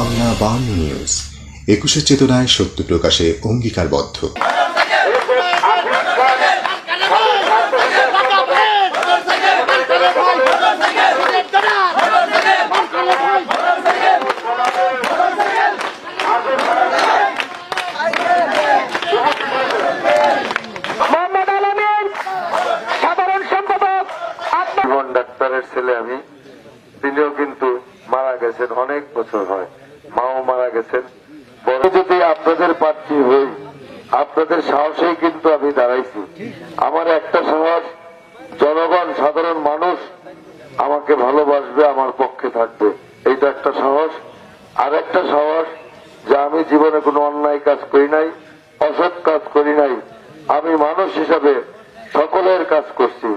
Bangla Bangla news 21 চেতনায় সত্য প্রকাশে অঙ্গীকারবদ্ধ। ডাক্তারের ছেলে আমি, তিনিও কিন্তু মারা গেছেন, অনেক বছর হয়, মাও মারা গেছেন। বড় যদি আপনাদের প্রার্থী হই, আপনাদের সাহসেই কিন্তু আমি দাঁড়াইছি। আমার একটা সাহস, জনগণ সাধারণ মানুষ আমাকে ভালোবাসবে, আমার পক্ষে থাকবে, এইটা একটা সাহস। আর একটা সাহস যে আমি জীবনে কোনো অন্যায় কাজ করি নাই, অসৎ কাজ করি নাই, আমি মানুষ হিসাবে সকলের কাজ করছি।